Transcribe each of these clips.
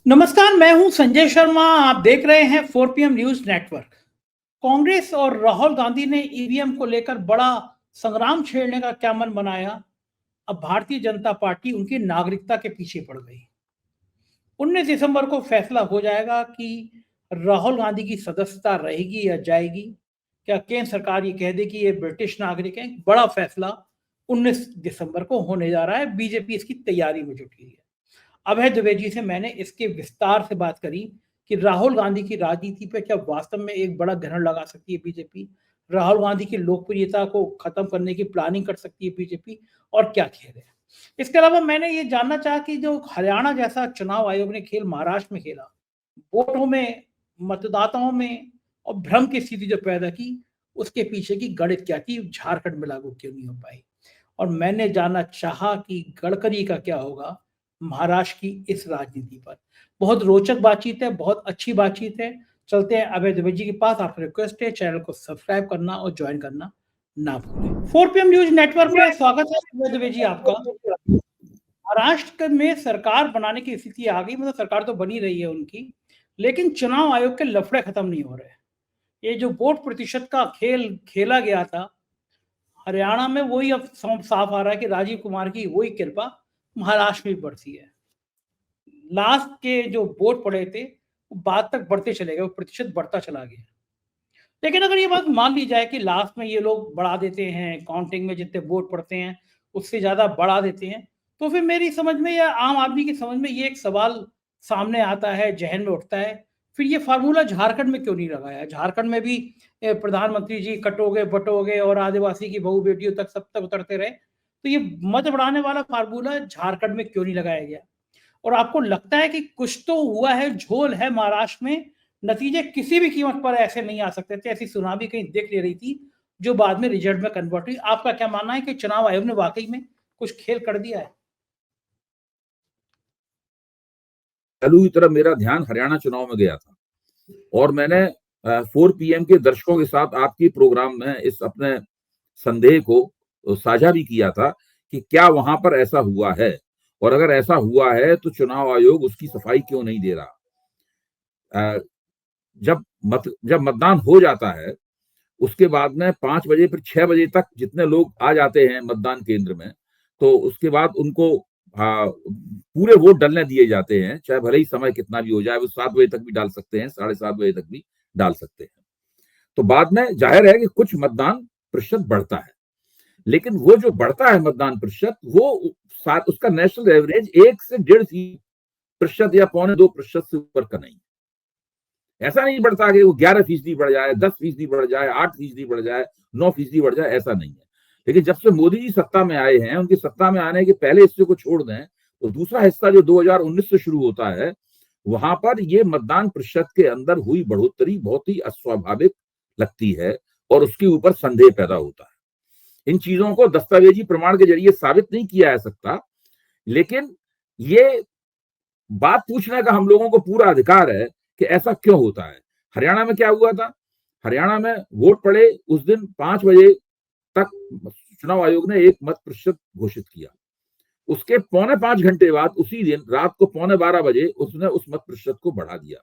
नमस्कार, मैं हूं संजय शर्मा। आप देख रहे हैं 4 PM न्यूज नेटवर्क। कांग्रेस और राहुल गांधी ने ईवीएम को लेकर बड़ा संग्राम छेड़ने का क्या मन बनाया। अब भारतीय जनता पार्टी उनकी नागरिकता के पीछे पड़ गई। 19 दिसंबर को फैसला हो जाएगा कि राहुल गांधी की सदस्यता रहेगी या जाएगी। क्या केंद्र सरकार ये कह दे कि ये ब्रिटिश नागरिक हैं। बड़ा फैसला 19 दिसंबर को होने जा रहा है। बीजेपी इसकी तैयारी में जुटी है। अभय द्विवेदी से मैंने इसके विस्तार से बात करी कि राहुल गांधी की राजनीति पे क्या वास्तव में एक बड़ा ग्रहण लगा सकती है बीजेपी। राहुल गांधी की लोकप्रियता को खत्म करने की प्लानिंग कर सकती है बीजेपी, और क्या खेल है। इसके अलावा मैंने ये जानना चाहा कि जो हरियाणा जैसा चुनाव आयोग ने खेल महाराष्ट्र में खेला, वोटों में, मतदाताओं में, और भ्रम की स्थिति जो पैदा की, उसके पीछे की गणित क्या थी, झारखंड में लागू क्यों नहीं हो पाई। और मैंने जानना चाहा कि गडकरी का क्या होगा महाराष्ट्र की इस राजनीति पर। बहुत रोचक बातचीत है, बहुत अच्छी बातचीत है। चलते हैं अभय द्विवेदी के पास। आपसे रिक्वेस्ट है चैनल को सब्सक्राइब करना और ज्वाइन करना ना भूलें। 4 PM न्यूज नेटवर्क में स्वागत है अभय द्विवेदी आपका। महाराष्ट्र में सरकार बनाने की स्थिति आ गई, मतलब सरकार तो बनी रही है उनकी, लेकिन चुनाव आयोग के लफड़े खत्म नहीं हो रहे। ये जो वोट प्रतिशत का खेल खेला गया था हरियाणा में, वही अब साफ आ रहा है कि राजीव कुमार की वही कृपा महाराष्ट्र में बढ़ती है। लास्ट के जो वोट पड़े थे वो बाद तक बढ़ते चले गए, वो प्रतिशत बढ़ता चला गया। लेकिन अगर ये बात मान ली जाए कि लास्ट में ये लोग बढ़ा देते हैं, काउंटिंग में जितने वोट पड़ते हैं उससे ज्यादा बढ़ा देते हैं, तो फिर मेरी समझ में या आम आदमी की समझ में ये एक सवाल सामने आता है, जहन में उठता है, फिर ये फार्मूला झारखंड में क्यों नहीं लगाया। झारखंड में भी प्रधानमंत्री जी कटोगे बटोगे और आदिवासी की बहू बेटियों तक सब तक उतरते रहे, तो ये मत बढ़ाने वाला फार्मूला झारखंड में क्यों नहीं लगाया गया। और आपको लगता है कि कुछ तो हुआ है, झोल है महाराष्ट्र में, नतीजे किसी भी कीमत पर ऐसे नहीं आ सकते थे, ऐसी सुनामी कहीं दिख ले रही थी जो बाद में रिजल्ट में कन्वर्ट हुई। आपका क्या मानना है कि चुनाव आयोग ने वाकई में कुछ खेल कर दिया है। चालू की तरफ मेरा ध्यान हरियाणा चुनाव में गया था और मैंने 4 PM के दर्शकों के साथ आपकी प्रोग्राम में इस अपने संदेह को साझा भी किया था कि क्या वहां पर ऐसा हुआ है, और अगर ऐसा हुआ है तो चुनाव आयोग उसकी सफाई क्यों नहीं दे रहा। जब मतदान हो जाता है उसके बाद में 5 बजे फिर 6 बजे तक जितने लोग आ जाते हैं मतदान केंद्र में, तो उसके बाद उनको पूरे वोट डालने दिए जाते हैं, चाहे भले ही समय कितना भी हो जाए। वो 7 बजे तक भी डाल सकते हैं, 7:30 बजे तक भी डाल सकते हैं। तो बाद में जाहिर है कि कुछ मतदान प्रतिशत बढ़ता है, लेकिन वो जो बढ़ता है मतदान प्रतिशत, वो उसका नेशनल एवरेज 1 से 1.5% या 1.25% से ऊपर का नहीं। ऐसा नहीं बढ़ता कि वो 11% बढ़ जाए, 10% बढ़ जाए, 8% बढ़ जाए, 9% बढ़ जाए, ऐसा नहीं है। लेकिन जब से मोदी जी सत्ता में आए हैं, उनकी सत्ता में आने के पहले हिस्से को छोड़ दें तो दूसरा हिस्सा जो 2019 से शुरू होता है, वहां पर ये मतदान प्रतिशत के अंदर हुई बढ़ोतरी बहुत ही अस्वाभाविक लगती है और उसके ऊपर संदेह पैदा होता है। इन चीजों को दस्तावेजी प्रमाण के जरिए साबित नहीं किया जा सकता, लेकिन ये बात पूछने का हम लोगों को पूरा अधिकार है कि ऐसा क्यों होता है। हरियाणा में क्या हुआ था? हरियाणा में वोट पड़े उस दिन 5 बजे तक चुनाव आयोग ने एक मत प्रतिशत घोषित किया। उसके 4.25 घंटे बाद, उसी दिन रात को 11:15 बजे उसने उस मत प्रतिशत को बढ़ा दिया।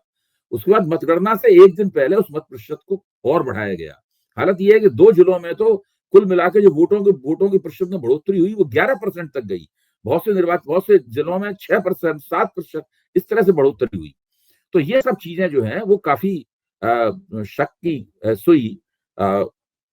उसके बाद मतगणना से एक दिन पहले उस मत प्रतिशत को और बढ़ाया गया। हालत यह है कि 2 जिलों में तो कुल मिलाकर जो वोटों की प्रतिशत में बढ़ोतरी हुई वो 11% तक गई। बहुत से जिलों में 6%, 7% इस तरह से बढ़ोतरी हुई। तो ये सब चीजें जो हैं वो काफी शक की सुई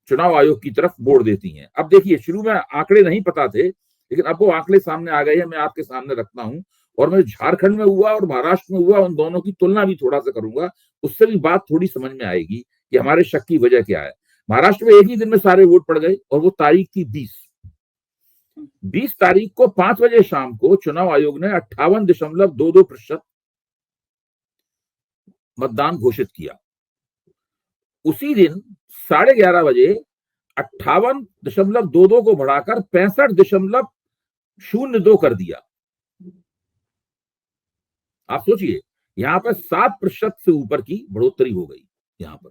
चुनाव आयोग की तरफ मोड़ देती हैं। अब देखिए, शुरू में आंकड़े नहीं पता थे, लेकिन अब वो आंकड़े सामने आ गए हैं, मैं आपके सामने रखता हूं। और मैं झारखंड में हुआ और महाराष्ट्र में हुआ, उन दोनों की तुलना भी थोड़ा सा करूंगा, उससे भी बात थोड़ी समझ में आएगी कि हमारे शक की वजह क्या है। महाराष्ट्र में एक ही दिन में सारे वोट पड़ गए और वो तारीख थी 20 तारीख को 5 बजे शाम को चुनाव आयोग ने 58.22% मतदान घोषित किया। उसी दिन 11:30 बजे 58.22 को बढ़ाकर 65.02 कर दिया। आप सोचिए, यहां पर 7% से ऊपर की बढ़ोतरी हो गई। यहां पर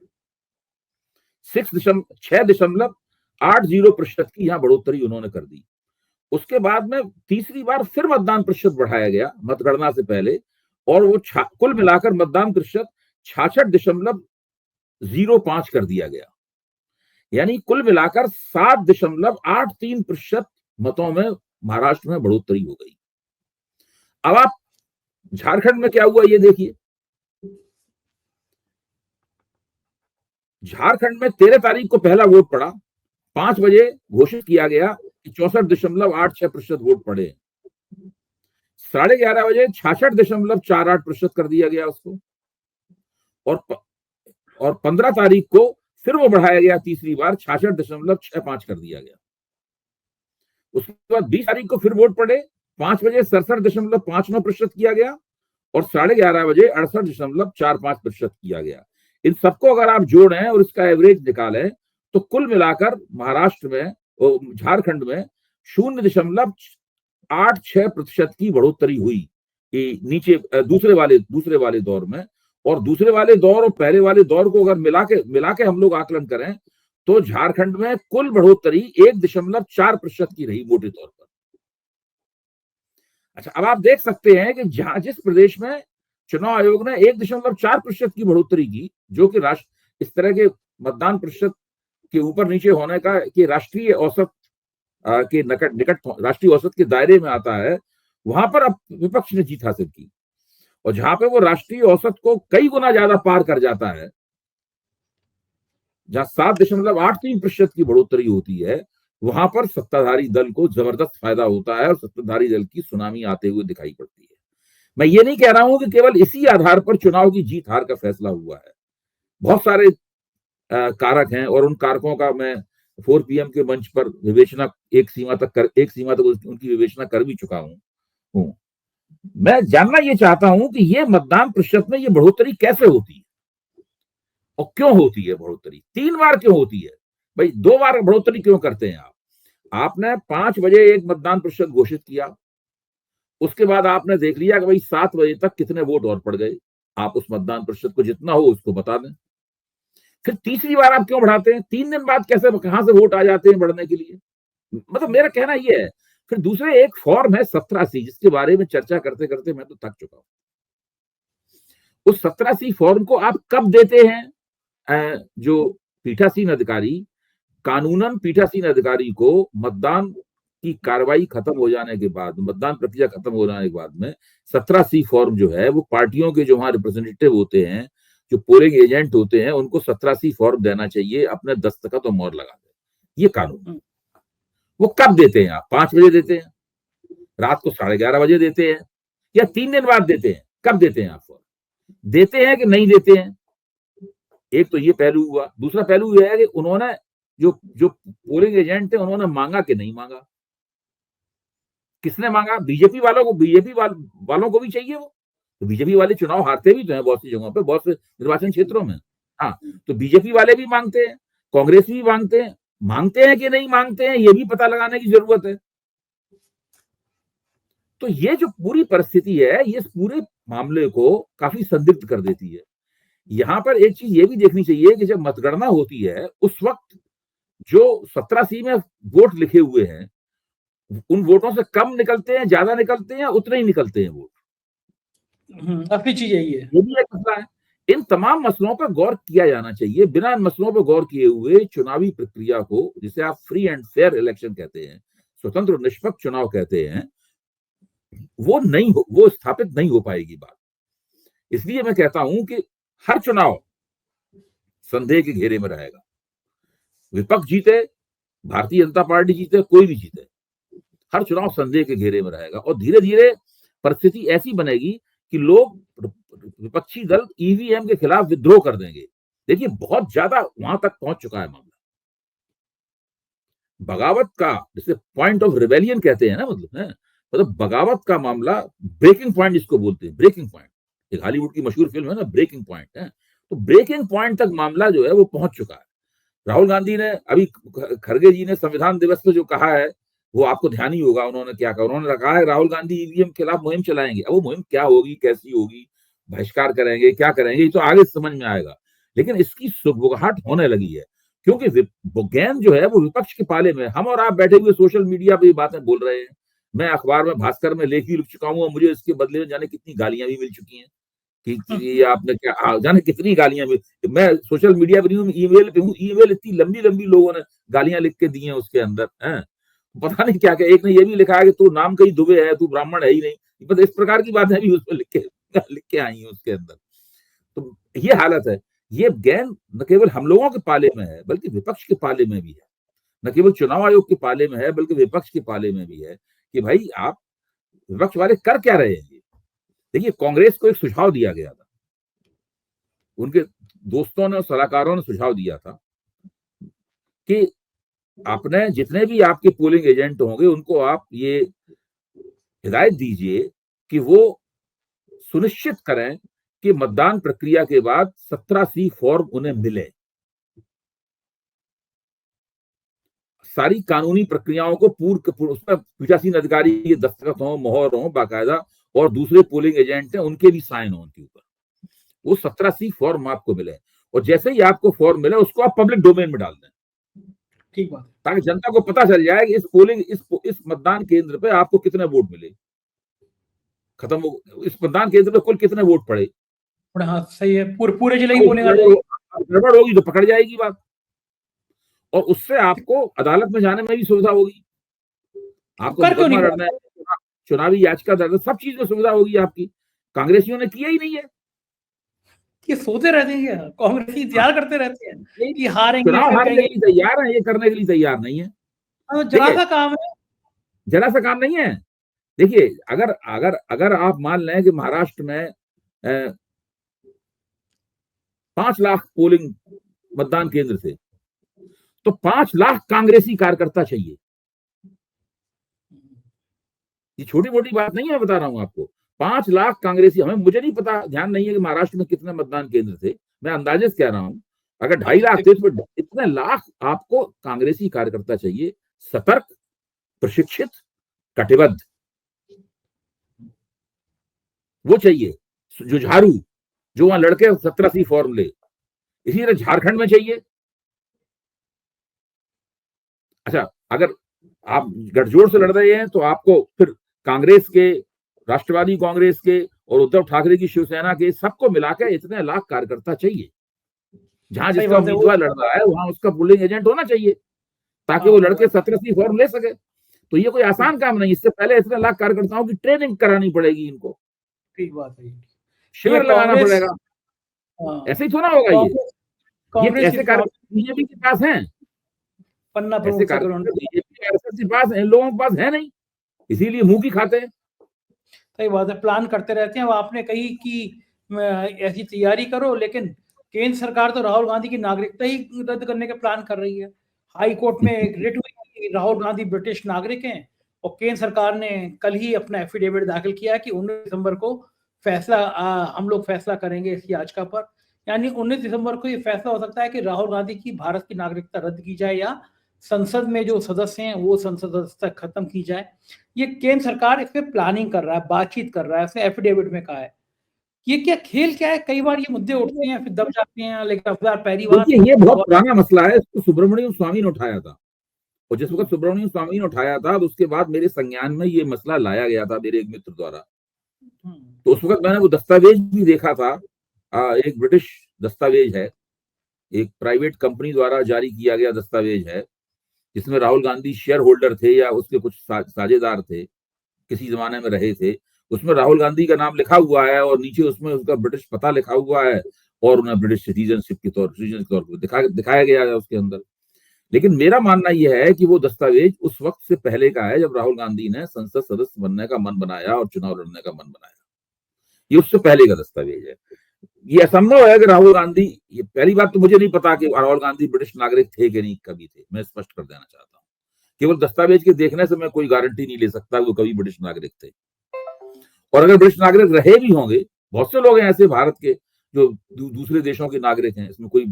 6.80% की यहां बढ़ोतरी उन्होंने कर दी। उसके बाद में तीसरी बार फिर मतदान प्रतिशत बढ़ाया गया मतगणना से पहले, और वो कुल मिलाकर मतदान प्रतिशत 66.05 कर दिया गया। यानी कुल मिलाकर 7.83% मतों में महाराष्ट्र में बढ़ोतरी हो गई। अब आप झारखंड में क्या हुआ ये देखिए। झारखंड में 13 तारीख को पहला वोट पड़ा, 5 बजे घोषित किया गया कि 64.86% वोट पड़े। 11:30 बजे 66.48% कर दिया गया उसको, और 15 तारीख को फिर वो बढ़ाया गया तीसरी बार, 66.65 कर दिया गया। उसके बाद 20 तारीख को फिर वोट पड़े, 5 बजे 67.59% किया गया, और 11:30 बजे 68.45% किया गया। इन सबको अगर आप जोड़ें और इसका एवरेज निकालें तो कुल मिलाकर महाराष्ट्र में, झारखंड में 0.86% की बढ़ोतरी हुई नीचे दूसरे वाले दौर में। और दूसरे वाले दौर और पहले वाले दौर को अगर मिला के हम लोग आकलन करें तो झारखंड में कुल बढ़ोतरी 1.4% की रही मोटे तौर पर। अच्छा, अब आप देख सकते हैं कि जिस प्रदेश में चुनाव आयोग ने 1.4% की बढ़ोतरी की, जो कि इस तरह के मतदान प्रतिशत के ऊपर नीचे होने का कि राष्ट्रीय औसत के निकट राष्ट्रीय औसत के दायरे में आता है, वहां पर अब विपक्ष ने जीत हासिल की। और जहां पे वो राष्ट्रीय औसत को कई गुना ज्यादा पार कर जाता है, जहां 7.83% की बढ़ोतरी होती है, वहां पर सत्ताधारी दल को जबरदस्त फायदा होता है और सत्ताधारी दल की सुनामी आते हुए दिखाई पड़ती है। मैं ये नहीं कह रहा हूं कि केवल इसी आधार पर चुनाव की जीत हार का फैसला हुआ है। बहुत सारे कारक हैं और उन कारकों का मैं 4 PM के मंच पर विवेचना एक सीमा तक उनकी विवेचना कर भी चुका हूं। मैं जानना ये चाहता हूं कि ये मतदान प्रतिशत में ये बढ़ोतरी कैसे होती है और क्यों होती है बढ़ोतरी? 3 बार क्यों होती है भाई? 2 बार बढ़ोतरी क्यों करते हैं आप? आपने 5 बजे एक मतदान प्रतिशत घोषित किया, उसके बाद आपने देख लिया कि भाई 7 बजे तक कितने वोट और पड़ गए, आप उस मतदान प्रतिशत को जितना हो उसको बता दें। फिर तीसरी बार आप क्यों बढ़ाते हैं? 3 दिन बाद कहां से वोट आ जाते हैं बढ़ने के लिए? मतलब मेरा कहना यह है। फिर दूसरे एक फॉर्म है 17C, जिसके बारे में चर्चा करते करते मैं तो थक चुका हूं। उस 17C फॉर्म को आप कब देते हैं? जो पीठासीन अधिकारी, कानूनन पीठासीन अधिकारी को मतदान की कार्रवाई खत्म हो जाने के बाद, मतदान प्रक्रिया खत्म हो जाने के बाद में 17C फॉर्म जो है वो पार्टियों के जो वहां रिप्रेजेंटेटिव होते हैं, जो पोलिंग एजेंट होते हैं, उनको 17C फॉर्म देना चाहिए, अपने दस्तखत और मोहर लगा दे। ये कानून। वो कब देते हैं आप? 5 बजे देते हैं, रात को 11:30 बजे देते हैं, या 3 दिन बाद देते हैं? कब देते हैं आप फॉर्म? देते हैं कि नहीं देते हैं? एक तो ये पहलू हुआ। दूसरा पहलू यह है कि उन्होंने जो पोलिंग एजेंट थे उन्होंने मांगा कि नहीं मांगा? किसने मांगा? बीजेपी वालों को। बीजेपी वालों को भी चाहिए वो, तो बीजेपी वाले चुनाव हारते भी तो हैं बहुत सी जगहों पे, बहुत से निर्वाचन क्षेत्रों में। हाँ, तो बीजेपी वाले भी मांगते हैं, कांग्रेस भी मांगते हैं। मांगते हैं कि नहीं मांगते हैं, ये भी पता लगाने की जरूरत है। तो ये जो पूरी परिस्थिति है, ये इस पूरे मामले को काफी संदिग्ध कर देती है। यहां पर एक चीज ये भी देखनी चाहिए कि जब मतगणना होती है उस वक्त जो 17C में वोट लिखे हुए हैं, उन वोटों से कम निकलते हैं, ज्यादा निकलते हैं, उतने ही निकलते हैं वोट। असली चीज यही है। ये भी एक मसला है। इन तमाम मसलों पर गौर किया जाना चाहिए। बिना इन मसलों पर गौर किए हुए चुनावी प्रक्रिया को, जिसे आप फ्री एंड फेयर इलेक्शन कहते हैं, स्वतंत्र और निष्पक्ष चुनाव कहते हैं, वो स्थापित नहीं हो पाएगी बात। इसलिए मैं कहता हूं कि हर चुनाव संदेह के घेरे में रहेगा। विपक्ष जीते, भारतीय जनता पार्टी जीते, कोई भी जीते, हर चुनाव संदेह के घेरे में रहेगा। और धीरे धीरे परिस्थिति ऐसी बनेगी कि लोग, विपक्षी दल ईवीएम के खिलाफ विद्रोह कर देंगे। देखिए, बहुत ज्यादा वहां तक पहुंच चुका है मामला। बगावत का, जिसे पॉइंट ऑफ रिबेलियन कहते हैं ना, मतलब बगावत का मामला, ब्रेकिंग पॉइंट जिसको बोलते हैं, ब्रेकिंग पॉइंट, एक हॉलीवुड की मशहूर फिल्म है ना, ब्रेकिंग पॉइंट है। तो ब्रेकिंग पॉइंट तक मामला जो है वो पहुंच चुका है। राहुल गांधी ने अभी, खड़गे जी ने संविधान दिवस पे जो कहा है वो आपको ध्यान ही होगा। उन्होंने क्या कहा? उन्होंने कहा है राहुल गांधी ईवीएम के खिलाफ मुहिम चलाएंगे। अब वो मुहिम क्या होगी, कैसी होगी, बहिष्कार करेंगे, क्या करेंगे, ये तो आगे समझ में आएगा। लेकिन इसकी सुगबुगाहट होने लगी है, क्योंकि गेंद जो है वो विपक्ष के पाले में। हम और आप बैठे हुए सोशल मीडिया पे बातें बोल रहे हैं, मैं अखबार में, भास्कर में लेख भी लिख चुका हूँ और मुझे इसके बदले में जाने कितनी गालियां भी मिल चुकी हैं कि ये आपने क्या, जाने कितनी गालियां मिल, मैं सोशल मीडिया पर हूँ, ईमेल पे हूँ, ईमेल इतनी लंबी लंबी लोगों ने गालियां लिख के दी हैं उसके अंदर है, पता नहीं क्या क्या। एक ने ये भी लिखा है कि तू नाम कहीं दुबे है, तू ब्राह्मण है ही नहीं, बस इस प्रकार की बातें भी उसमें लिख के आई हैं उसके अंदर। तो ये हालत है। ये गेंद न केवल हम लोगों के पाले में है बल्कि विपक्ष के पाले में भी है, न केवल चुनाव आयोग के पाले में है बल्कि विपक्ष के पाले में भी है कि भाई आप विपक्ष वाले कर क्या रहे हैं। देखिए, कांग्रेस को एक सुझाव दिया गया था, उनके दोस्तों ने और सलाहकारों ने सुझाव दिया था कि अपने जितने भी आपके पोलिंग एजेंट होंगे उनको आप ये हिदायत दीजिए कि वो सुनिश्चित करें कि मतदान प्रक्रिया के बाद 17C फॉर्म उन्हें मिले। सारी कानूनी प्रक्रियाओं को उसमें पीठासीन अधिकारी के दस्तखत हो, मोहर हो बाकायदा, और दूसरे पोलिंग एजेंट हैं उनके भी साइन हो उनके ऊपर, वो 17C फॉर्म आपको मिले। और जैसे ही आपको फॉर्म मिले उसको आप पब्लिक डोमेन में डाल दें, ठीक बात, ताकि जनता को पता चल जाए कि इस मतदान केंद्र पे आपको कितने वोट मिले, खत्म हो, इस मतदान केंद्र पे कुल कितने वोट पड़े। हाँ सही है, पूरे जिले की पोलिंग आ जाएगी। गड़बड़ होगी तो पकड़ जाएगी बात, और उससे आपको अदालत में जाने में भी सुविधा होगी, आपको मुकदमा लड़ना है, चुनावी याचिका दर्ज, सब चीज में सुविधा होगी आपकी। कांग्रेसियों ने किया ही नहीं है, ये सोते रहते हैं, कांग्रेसी इंतजार करते रहते हैं कि हारेंगे, चुनाव हारने के लिए तैयार है, ये करने के लिए तैयार नहीं है। जरा सा काम है, जरा सा काम नहीं है। देखिए, अगर अगर अगर आप मान लें कि महाराष्ट्र में 5 लाख पोलिंग मतदान केंद्र थे, तो 5 लाख कांग्रेसी कार्यकर्ता चाहिए। ये छोटी मोटी बात नहीं है, बता रहा हूं आपको। 5 लाख कांग्रेसी, मुझे नहीं पता, ध्यान नहीं है कि महाराष्ट्र में कितने मतदान केंद्र थे, मैं अंदाजे से कह रहा हूं। अगर 2.5 लाख थे तो इतने लाख आपको कांग्रेसी कार्यकर्ता चाहिए, सतर्क, प्रशिक्षित, कटिबद्ध, वो चाहिए, जुझारू, जो वहां लड़के 17C फॉर्म ले। इसी तरह झारखंड में चाहिए। अच्छा, अगर आप गठजोड़ से लड़ रहे हैं तो आपको फिर कांग्रेस के, राष्ट्रवादी कांग्रेस के और उद्धव ठाकरे की शिवसेना के, सबको मिलाकर इतने लाख कार्यकर्ता चाहिए। जहां जिसका उम्मीदवार लड़ रहा है वहां उसका पोलिंग एजेंट होना चाहिए, ताकि वो लड़के 17C फॉर्म ले सके। तो ये कोई आसान काम नहीं, इससे पहले इतने लाख कार्यकर्ताओं की ट्रेनिंग करानी पड़ेगी इनको, ठीक बात है, शिविर लगाना पड़ेगा, ऐसे ही थोड़ा होगा। ये ऐसे कार्यकर्ता बीजेपी के पास हैं, ऐसे कार्यकर्ता बीजेपी आरएसएस के पास, इन लोगों के पास है नहीं, इसीलिए मुंह की खाते हैं। सही बात है, प्लान करते रहते हैं। आपने कही कि ऐसी तैयारी करो, लेकिन केंद्र सरकार तो राहुल गांधी की नागरिकता ही रद्द करने का प्लान कर रही है। हाई कोर्ट में एक रिट हुई कि राहुल गांधी ब्रिटिश नागरिक हैं, और केंद्र सरकार ने कल ही अपना एफिडेविट दाखिल किया कि 19 दिसंबर को हम लोग फैसला करेंगे इस याचिका पर। यानी 19 दिसंबर को ये फैसला हो सकता है कि राहुल गांधी की भारत की नागरिकता रद्द की जाए, या संसद में जो सदस्य हैं वो संसद सदस्यता खत्म की जाए। ये केंद्र सरकार इस पे प्लानिंग कर रहा है, बातचीत कर रहा है, उसने एफिडेविट में कहा है। ये क्या खेल क्या है? कई बार ये मुद्दे उठते हैं फिर दब जाते हैं, लेकिन अफवाह पहली बार। देखिए, ये बहुत पुराना मसला है, इसको सुब्रमण्यम स्वामी ने उठाया था, और जिस वक्त सुब्रमण्यम स्वामी ने उठाया था तो उसके बाद मेरे संज्ञान में ये मसला लाया गया था मेरे एक मित्र द्वारा। तो उस वक्त मैंने वो दस्तावेज भी देखा था, एक ब्रिटिश दस्तावेज है, एक प्राइवेट कंपनी द्वारा जारी किया गया दस्तावेज है, जिसमें राहुल गांधी शेयर होल्डर थे या उसके कुछ साझेदार थे, किसी जमाने में रहे थे। उसमें राहुल गांधी का नाम लिखा हुआ है और नीचे उसमें उसका ब्रिटिश पता लिखा हुआ है, और उन्हें ब्रिटिश सिटीजनशिप के तौर पर दिखाया गया है उसके अंदर। लेकिन मेरा मानना यह है कि वो दस्तावेज उस वक्त से पहले का है जब राहुल गांधी ने संसद सदस्य बनने का मन बनाया और चुनाव लड़ने का मन बनाया। ये उससे पहले का दस्तावेज है। ये असंभव है कि राहुल गांधी, ये पहली बात तो मुझे नहीं पता कि राहुल गांधी ब्रिटिश नागरिक थे कि नहीं, कभी थे, मैं स्पष्ट कर देना चाहता हूँ। केवल दस्तावेज के देखने से मैं कोई गारंटी नहीं ले सकता वो कभी ब्रिटिश नागरिक थे। और अगर ब्रिटिश नागरिक रहे भी होंगे, बहुत से लोग हैं ऐसे भारत के जो दूसरे देशों के नागरिक हैं, इसमें कोई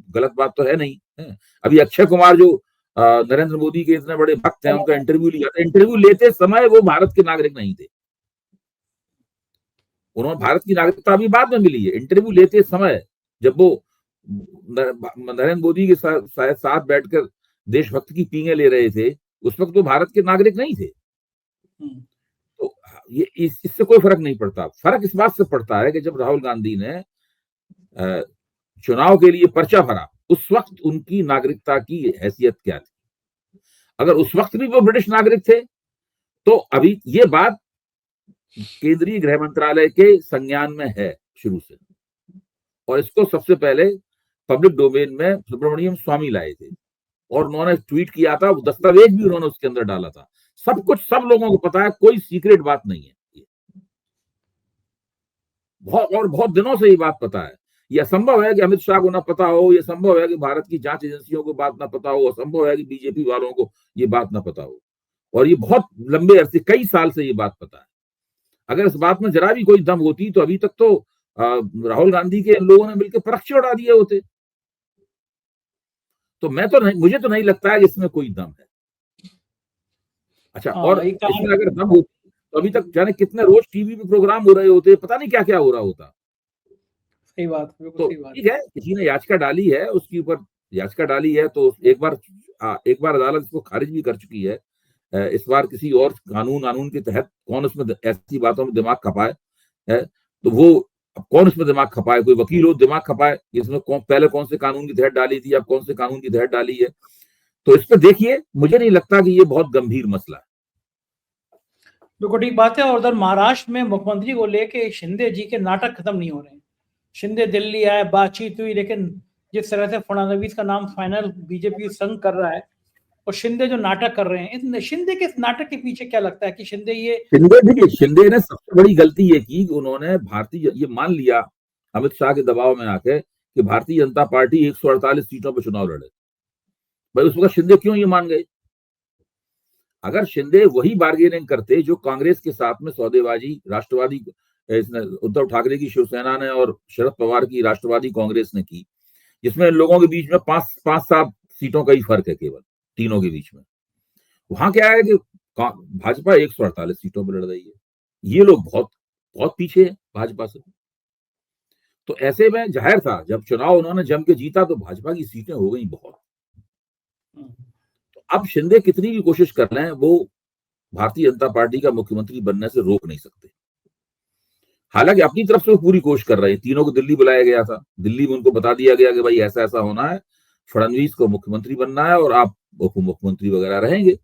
गलत बात तो है नहीं है। अभी अक्षय कुमार जो नरेंद्र मोदी के इतने बड़े भक्त हैं, उनका इंटरव्यू लिया था, इंटरव्यू लेते समय वो भारत के नागरिक नहीं थे, उन्होंने भारत की नागरिकता अभी बाद में मिली है। इंटरव्यू लेते समय जब वो नरेंद्र मोदी के साथ बैठकर देशभक्त की पींगे ले रहे थे, उस वक्त तो भारत के नागरिक नहीं थे। तो ये इससे कोई फर्क नहीं पड़ता। फर्क इस बात से पड़ता है कि जब राहुल गांधी ने चुनाव के लिए पर्चा भरा, उस वक्त उनकी नागरिकता की हैसियत क्या थी। अगर उस वक्त भी वो ब्रिटिश नागरिक थे तो अभी ये बात केंद्रीय गृह मंत्रालय के संज्ञान में है शुरू से, और इसको सबसे पहले पब्लिक डोमेन में सुब्रमण्यम स्वामी लाए थे और उन्होंने ट्वीट किया था, वो दस्तावेज भी उन्होंने उसके अंदर डाला था। सब कुछ सब लोगों को पता है, कोई सीक्रेट बात नहीं है। बहुत दिनों से ये बात पता है। यह असंभव है कि अमित शाह को ना पता हो, यह संभव है कि भारत की जांच एजेंसियों को बात ना पता हो, असंभव है कि बीजेपी वालों को ये बात ना पता हो। और ये बहुत लंबे अरसे, कई साल से ये बात पता है। अगर इस बात में जरा भी कोई दम होती तो अभी तक तो राहुल गांधी के लोगों ने मिलकर पर्चे उड़ा दिए होते। तो मुझे तो नहीं लगता है कि इसमें कोई दम है। अच्छा, और इसमें अगर दम होती तो अभी तक जाने कितने रोज टीवी पे प्रोग्राम हो रहे होते, पता नहीं क्या क्या हो रहा होता। सही बात, बिल्कुल तो सही बात। ठीक है, किसी ने याचिका डाली है, उसके ऊपर याचिका डाली है तो एक बार अदालत इसको खारिज भी कर चुकी है। इस बार किसी और कानून के तहत कौन उसमें ऐसी बातों में दिमाग खपाए है, तो वो अब कौन इसमें दिमाग खपाए, कोई वकील हो दिमाग खपाए इसमें पहले कौन से कानून की तहत डाली थी, अब कौन से कानून की तहत डाली है। तो इस पर देखिए, मुझे नहीं लगता कि ये बहुत गंभीर मसला है। बिल्कुल ठीक बात है। और उधर महाराष्ट्र में मुख्यमंत्री को लेके शिंदे जी के नाटक खत्म नहीं हो रहे हैं। शिंदे दिल्ली आए, बातचीत हुई, लेकिन जिस तरह से फडणवीस का नाम फाइनल बीजेपी संग कर रहा है और शिंदे जो नाटक कर रहे हैं, शिंदे के इस नाटक के पीछे क्या लगता है कि शिंदे ने सबसे बड़ी गलती ये की कि उन्होंने ये मान लिया अमित शाह के दबाव में आके कि भारतीय जनता पार्टी 148 सीटों पर चुनाव लड़े। भाई उस वक्त शिंदे क्यों ये मान गए? अगर शिंदे वही बार्गेनिंग करते जो कांग्रेस के साथ में सौदेबाजी राष्ट्रवादी उद्धव ठाकरे की शिवसेना ने और शरद पवार की राष्ट्रवादी कांग्रेस ने की, जिसमें लोगों के बीच में 5-7 सीटों का ही फर्क है केवल तीनों के बीच में। वहां क्या है कि भाजपा 148 सीटों पर लड़ रही है, ये लोग बहुत बहुत पीछे है भाजपा से। तो ऐसे में जाहिर था जब चुनाव उन्होंने जम के जीता तो भाजपा की सीटें हो गई बहुत। तो अब शिंदे कितनी भी कोशिश कर रहे हैं, वो भारतीय जनता पार्टी का मुख्यमंत्री बनने से रोक नहीं सकते। हालांकि अपनी तरफ से वो पूरी कोशिश कर रहे हैं। तीनों को दिल्ली बुलाया गया था, दिल्ली में उनको बता दिया गया कि भाई ऐसा ऐसा होना है, फडणवीस को मुख्यमंत्री बनना है और आप उप मुख्यमंत्री वगैरह रहेंगे,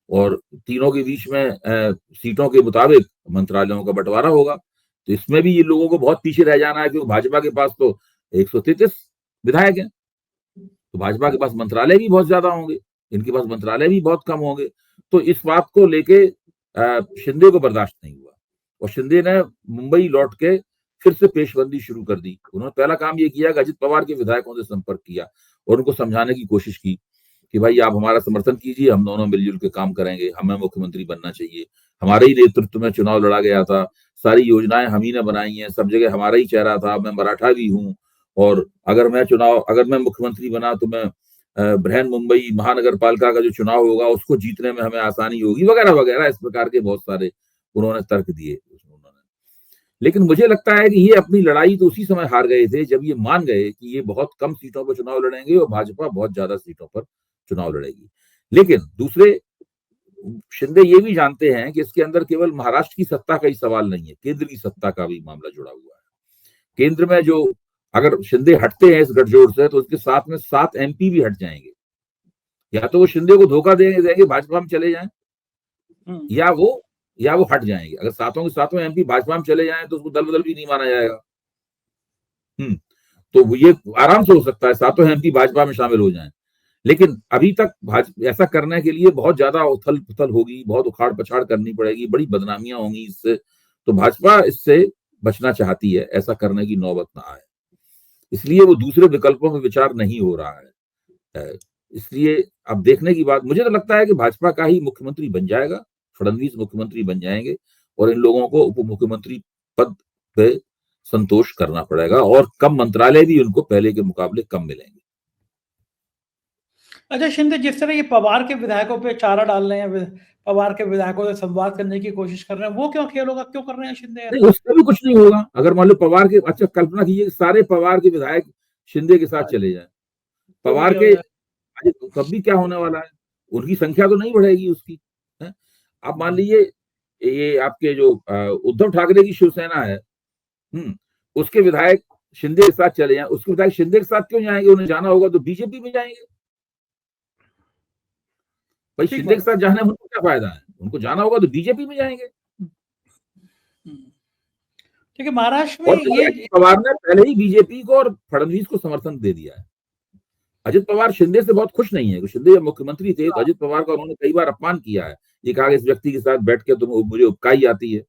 और तीनों के बीच में सीटों के मुताबिक मंत्रालयों का बंटवारा होगा। तो इसमें भी ये लोगों को बहुत पीछे रह जाना है, क्योंकि भाजपा के पास तो 133 विधायक हैं, तो भाजपा के पास मंत्रालय भी बहुत ज्यादा होंगे, इनके पास मंत्रालय भी बहुत कम होंगे। तो इस बात को लेके शिंदे को बर्दाश्त नहीं हुआ और शिंदे ने मुंबई लौट के फिर से पेशबंदी शुरू कर दी। उन्होंने पहला काम ये किया कि अजित पवार के विधायकों से संपर्क किया और उनको समझाने की कोशिश की कि भाई आप हमारा समर्थन कीजिए, हम दोनों मिलजुल के काम करेंगे, हमें मुख्यमंत्री बनना चाहिए, हमारे ही नेतृत्व में चुनाव लड़ा गया था, सारी योजनाएं हम ही ने बनाई हैं, सब जगह हमारा ही चेहरा था, मैं मराठा भी हूँ, और अगर मैं मुख्यमंत्री बना तो मैं बृहन मुंबई महानगर पालिका का जो चुनाव होगा उसको जीतने में हमें आसानी होगी, वगैरह वगैरह। इस प्रकार के बहुत सारे उन्होंने तर्क दिए। लेकिन मुझे लगता है कि ये अपनी लड़ाई तो उसी समय हार गए थे जब ये मान गए कि ये बहुत कम सीटों पर चुनाव लड़ेंगे और भाजपा बहुत ज्यादा सीटों पर चुनाव लड़ेगी। लेकिन दूसरे शिंदे ये भी जानते हैं कि इसके अंदर केवल महाराष्ट्र की सत्ता का ही सवाल नहीं है, केंद्र की सत्ता का भी मामला जुड़ा हुआ है। केंद्र में जो अगर शिंदे हटते हैं इस गठजोड़ से तो उसके साथ में 7 MP भी हट जाएंगे। या तो वो शिंदे को धोखा देंगे भाजपा में चले जाएं, या वो हट जाएंगे। अगर 7 के 7 MP भाजपा में चले जाएं तो उसको दल बदल भी नहीं माना जाएगा। तो ये आराम से हो सकता है 7 MP भाजपा में शामिल हो जाएं। लेकिन अभी तक ऐसा करने के लिए बहुत ज्यादा उथल पुथल होगी, बहुत उखाड़ पछाड़ करनी पड़ेगी, बड़ी बदनामियां होंगी इससे। तो भाजपा इससे बचना चाहती है, ऐसा करने की नौबत ना आए, इसलिए वो दूसरे विकल्पों में विचार नहीं हो रहा है। इसलिए अब देखने की बात, मुझे तो लगता है कि भाजपा का ही मुख्यमंत्री बन जाएगा, फडणवीस मुख्यमंत्री बन जाएंगे और इन लोगों को उप मुख्यमंत्री पद पे संतोष करना पड़ेगा और कम मंत्रालय भी उनको पहले के मुकाबले कम मिलेंगे। अच्छा, शिंदे जिस तरह ये पवार के विधायकों पे चारा डाल रहे हैं, पवार के विधायकों से संवाद करने की कोशिश कर रहे हैं, वो क्यों खेल होगा, क्यों कर रहे हैं शिंदे? नहीं, उससे भी कुछ नहीं होगा। अगर मान लो पवार के, अच्छा कल्पना कीजिए सारे पवार के विधायक शिंदे के साथ चले जाएं, पवार के तब भी क्या होने वाला है, उनकी संख्या तो नहीं बढ़ेगी उसकी है? आप मान लीजिए ये आपके जो उद्धव ठाकरे की शिवसेना है, उसके विधायक शिंदे के साथ चले जाएं, उसके विधायक शिंदे के साथ क्यों जाएंगे? उन्हें जाना होगा तो बीजेपी में जाएंगे। भाई ठीक शिंदे के बात साथ जाने में उनको क्या फायदा है? उनको जाना होगा तो बीजेपी में जाएंगे। ठीक है, महाराष्ट्र में और ये अजित पवार ने पहले ही बीजेपी को और फडणवीस को समर्थन दे दिया है। अजित पवार शिंदे से बहुत खुश नहीं है। शिंदे जब मुख्यमंत्री थे तो अजित पवार का उन्होंने कई बार अपमान किया है। ये कहा कि इस व्यक्ति के साथ बैठ के तो मुझे उबकाई आती है।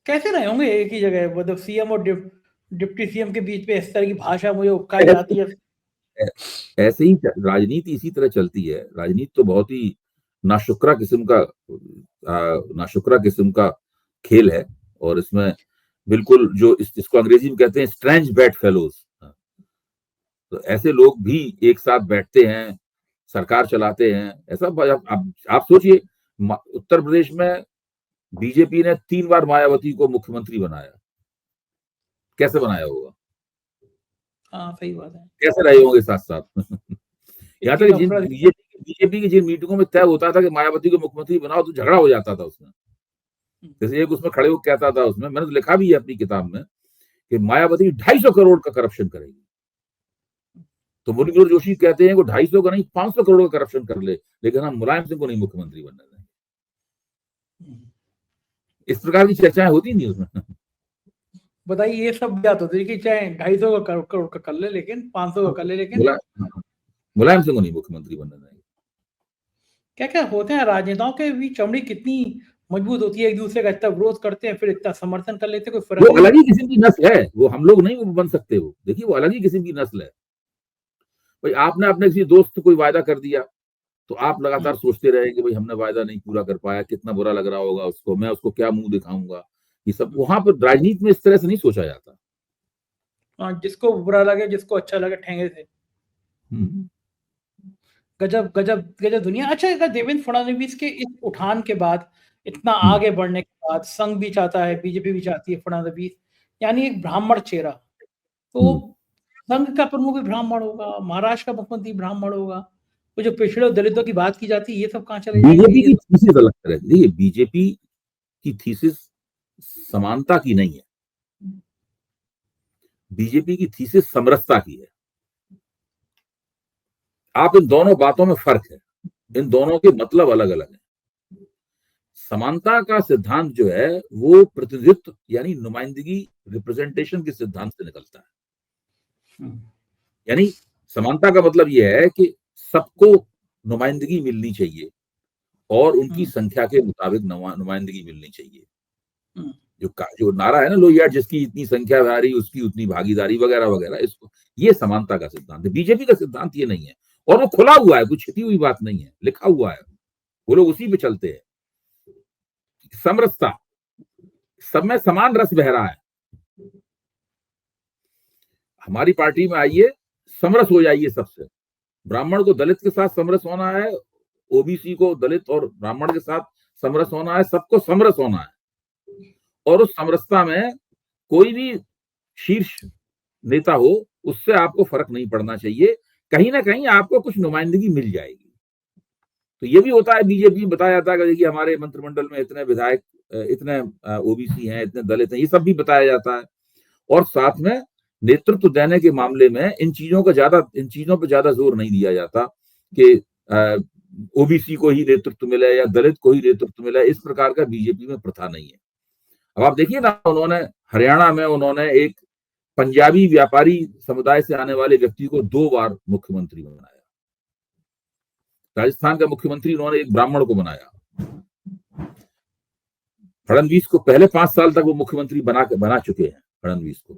कैसे रहे होंगे एक ही जगह, मतलब सीएम और डिप्टी सीएम के बीच में इस तरह की भाषा मुझे उबकाई आती है। ऐसे ही राजनीति इसी तरह चलती है। राजनीति तो बहुत ही नाशुक्रा किस्म का खेल है, और इसमें बिल्कुल जो इसको अंग्रेजी में कहते हैं स्ट्रेंज बेड फेलोज, तो ऐसे लोग भी एक साथ बैठते हैं, सरकार चलाते हैं। ऐसा आप सोचिए, उत्तर प्रदेश में बीजेपी ने 3 बार मायावती को मुख्यमंत्री बनाया। कैसे बनाया होगा? हाँ, सही बात है। कैसे रहे होंगे साथ साथ? यहाँ तक इतनी नफरत। बीजेपी की जिन मीटिंगों में तय होता था कि मायावती को मुख्यमंत्री बनाओ, तो झगड़ा हो जाता था उसमें। जैसे एक उसमें खड़े होकर कहता था, उसमें मैंने तो लिखा भी है अपनी किताब में, कि मायावती 250 करोड़ का करप्शन करेगी। तो मुरली मनोहर जोशी कहते हैं कि 250 का नहीं 500 करोड़ का करप्शन कर ले, लेकिन हम मुलायम सिंह को नहीं मुख्यमंत्री बनने देंगे। इस प्रकार की चर्चाएं होती नहीं उसमें। बताइए, ये सब बात होती है कि चाहे 250 करोड़ का कर ले, लेकिन 500 का कर ले, लेकिन मुलायम सिंह को नहीं मुख्यमंत्री बनने देंगे। क्या क्या होते हैं राजनेताओं के भी चमड़ी कितनी मजबूत होती है, एक दूसरे का इतना विरोध करते हैं, फिर इतना समर्थन कर लेते हैं, कोई फर्क वो नहीं। अलग ही किस्म की नस्ल है, वो हम लोग नहीं बन सकते। वो देखिए, वो अलग ही किस्म की नस्ल है। भाई आपने अपने किसी दोस्त कोई वायदा कर दिया, तो आप लगातार सोचते रहे कि भाई हमने वायदा नहीं पूरा कर पाया, कितना बुरा लग रहा होगा उसको, मैं उसको क्या मुंह दिखाऊंगा। ये सब वहां पर राजनीति में इस तरह से नहीं सोचा जाता। जिसको बुरा लगे, जिसको अच्छा लगे, ठेंगे से। गजब गजब गजब दुनिया। अच्छा, अगर देवेंद्र फडणवीस के इस उठान के बाद, इतना आगे बढ़ने के बाद, संघ भी चाहता है, बीजेपी भी चाहती है फडणवीस, यानी एक ब्राह्मण चेहरा, तो संघ का प्रमुख भी ब्राह्मण होगा, महाराष्ट्र का मुख्यमंत्री ब्राह्मण होगा, तो जो पिछड़े दलितों की बात की जाती है, ये सब कहाँ चले जाएंगे? बीजेपी की थीसिस अलग तरह से, देखिए बीजेपी की थीसिस समानता की नहीं है, बीजेपी की थीसिस समरसता की है। आप इन दोनों बातों में फर्क है, इन दोनों के मतलब अलग अलग है। समानता का सिद्धांत जो है वो प्रतिनिधित्व यानी नुमाइंदगी, रिप्रेजेंटेशन के सिद्धांत से निकलता है। यानी समानता का मतलब यह है कि सबको नुमाइंदगी मिलनी चाहिए और उनकी संख्या के मुताबिक नुमाइंदगी मिलनी चाहिए। जो नारा है ना, लो यार जिसकी इतनी संख्या भारी उसकी उतनी भागीदारी वगैरह वगैरह, इसको ये समानता का सिद्धांत है। बीजेपी का सिद्धांत ये नहीं है, और वो खुला हुआ है, कुछ छिपी हुई बात नहीं है, लिखा हुआ है, वो लोग उसी पे चलते हैं। समरसता, सब में समान रस बह रहा है। हमारी पार्टी में आइए, समरस हो जाइए सबसे। ब्राह्मण को दलित के साथ समरस होना है, ओबीसी को दलित और ब्राह्मण के साथ समरस होना है, सबको समरस होना है। और उस समरसता में कोई भी शीर्ष नेता हो, उससे आपको फर्क नहीं पड़ना चाहिए, कहीं ना कहीं आपको कुछ नुमाइंदगी मिल जाएगी। तो ये भी होता है, बीजेपी में बताया जाता है कि देखिए हमारे मंत्रिमंडल में इतने विधायक, इतने ओबीसी हैं, इतने दलित हैं, ये सब भी बताया जाता है। और साथ में नेतृत्व देने के मामले में इन चीजों पर ज्यादा जोर नहीं दिया जाता कि ओबीसी को ही नेतृत्व मिले या दलित को ही नेतृत्व मिले। इस प्रकार का बीजेपी में प्रथा नहीं है। अब आप देखिए ना, उन्होंने हरियाणा में उन्होंने एक पंजाबी व्यापारी समुदाय से आने वाले व्यक्ति को 2 बार मुख्यमंत्री बनाया। राजस्थान का मुख्यमंत्री उन्होंने एक ब्राह्मण को बनाया। फडणवीस को पहले 5 साल तक वो मुख्यमंत्री बना चुके हैं फडणवीस को,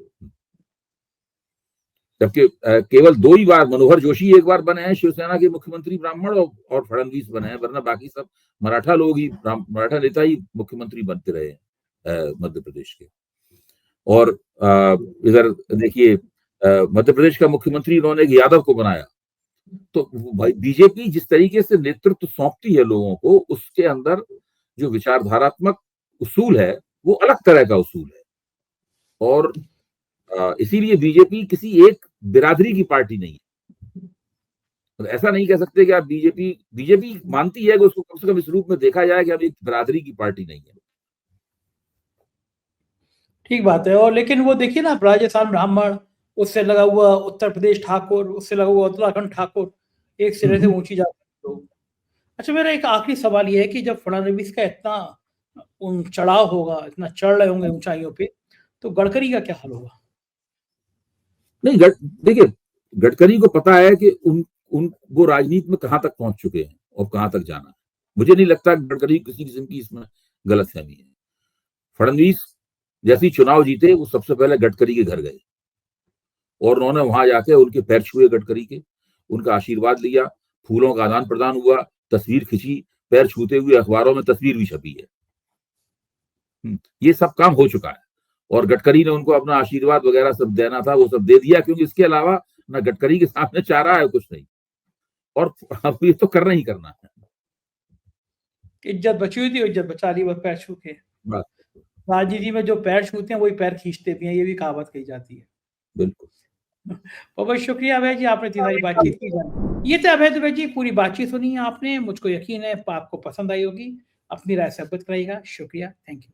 जबकि केवल 2 ही बार मनोहर जोशी एक बार बने हैं शिवसेना के मुख्यमंत्री ब्राह्मण, और फडणवीस बने हैं, वरना बाकी सब मराठा लोग ही, मराठा नेता ही मुख्यमंत्री बनते रहे मध्य प्रदेश के। और इधर देखिए मध्य प्रदेश का मुख्यमंत्री उन्होंने एक यादव को बनाया। तो भाई बीजेपी जिस तरीके से नेतृत्व सौंपती है लोगों को, उसके अंदर जो विचारधारात्मक उसूल है वो अलग तरह का उसूल है। और इसीलिए बीजेपी किसी एक बिरादरी की पार्टी नहीं है। तो ऐसा नहीं कह सकते कि आप बीजेपी मानती है कि उसको कम से कम इस रूप में देखा जाए कि अब एक बिरादरी की पार्टी नहीं है। ठीक बात है। और लेकिन वो देखिए ना, राजस्थान ब्राह्मण, उससे लगा हुआ उत्तर प्रदेश ठाकुर, उससे लगा हुआ उत्तराखंड ठाकुर, एक सिरे से ऊंची जाति के लोग। अच्छा, मेरा एक आखिरी सवाल ये है कि जब फडणवीस का इतना चढ़ाव होगा, इतना चढ़ रहे होंगे ऊंचाइयों पे, तो गडकरी का क्या हाल होगा? नहीं, देखिए, गडकरी को पता है कि वो राजनीति में कहां तक पहुंच चुके हैं और कहां तक जाना है। मुझे नहीं लगता गडकरी किसी किस्म की इसमें गलतफहमी है। फडणवीस जैसे ही चुनाव जीते, वो सबसे पहले गडकरी के घर गए और उन्होंने वहां जाके उनके पैर छुए, गडकरी के, उनका आशीर्वाद लिया, फूलों का आदान प्रदान हुआ, तस्वीर खिंची, पैर छूते हुए अखबारों में तस्वीर भी छपी है। ये सब काम हो चुका है और गडकरी ने उनको अपना आशीर्वाद वगैरह सब देना था, वो सब दे दिया, क्योंकि इसके अलावा ना गडकरी के सामने चारा है कुछ नहीं, और अब ये तो करना ही करना है। इज्जत बची हुई थी, इज्जत बचा ली बस पैर छू के। बस, राजनीति में जो पैर छूते हैं वही पैर खींचते भी हैं, ये भी कहावत कही जाती है। बिल्कुल। बहुत बहुत शुक्रिया अभय जी, आपने इतनी सारी बातचीत की। ये थे अभय दुबे जी, पूरी बातचीत सुनी आपने, मुझको यकीन है आपको पसंद आई होगी। अपनी राय से अवगत कराइएगा। शुक्रिया, थैंक यू।